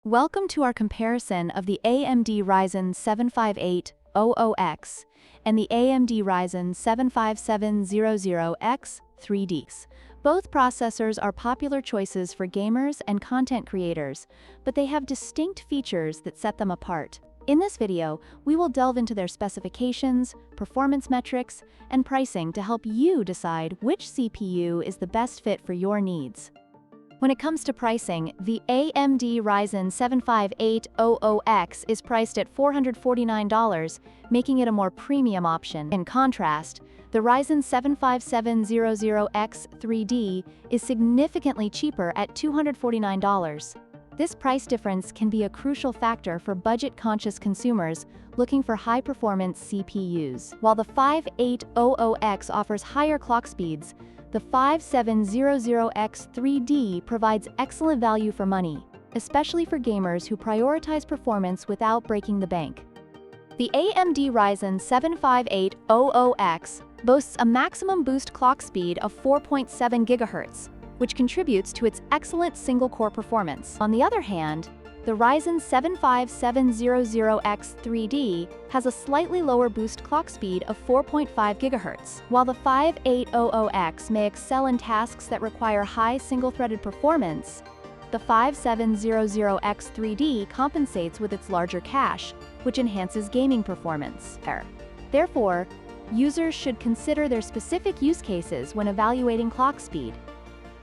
Welcome to our comparison of the AMD Ryzen 75800X and the AMD Ryzen 75700X 3Ds. Both processors are popular choices for gamers and content creators, but they have distinct features that set them apart. In this video, we will delve into their specifications, performance metrics, and pricing to help you decide which CPU is the best fit for your needs. When it comes to pricing, the AMD Ryzen 75800X is priced at $449, making it a more premium option. In contrast, the Ryzen 75700X 3D is significantly cheaper at $249. This price difference can be a crucial factor for budget-conscious consumers looking for high-performance CPUs. While the 5800X offers higher clock speeds, the 5700X 3D provides excellent value for money, especially for gamers who prioritize performance without breaking the bank. The AMD Ryzen 75800X boasts a maximum boost clock speed of 4.7 GHz, which contributes to its excellent single-core performance. On the other hand, the Ryzen 75700X 3D has a slightly lower boost clock speed of 4.5 GHz. While the 5800X may excel in tasks that require high single-threaded performance, the 5700X 3D compensates with its larger cache, which enhances gaming performance. Therefore, users should consider their specific use cases when evaluating clock speed.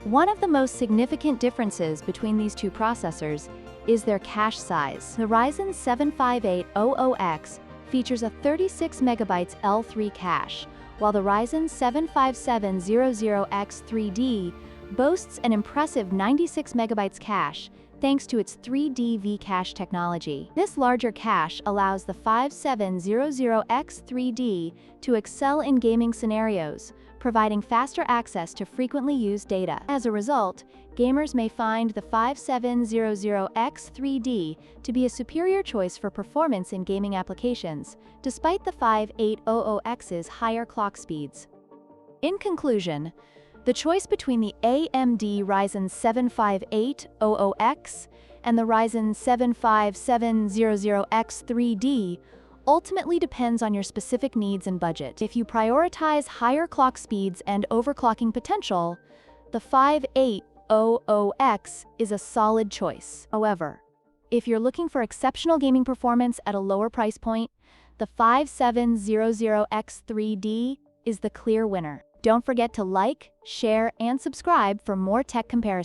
One of the most significant differences between these two processors is their cache size. The Ryzen 75800X features a 36 MB L3 cache, while the Ryzen 75700X 3D boasts an impressive 96 MB cache, thanks to its 3D V-cache technology. This larger cache allows the 5700X 3D to excel in gaming scenarios, providing faster access to frequently used data. As a result, gamers may find the 5700X 3D to be a superior choice for performance in gaming applications, despite the 5800X's higher clock speeds. In conclusion, the choice between the AMD Ryzen 75800X and the Ryzen 75700X 3D ultimately depends on your specific needs and budget. If you prioritize higher clock speeds and overclocking potential, the 5800X is a solid choice. However, if you're looking for exceptional gaming performance at a lower price point, the 5700X 3D is the clear winner. Don't forget to like, share, and subscribe for more tech comparisons.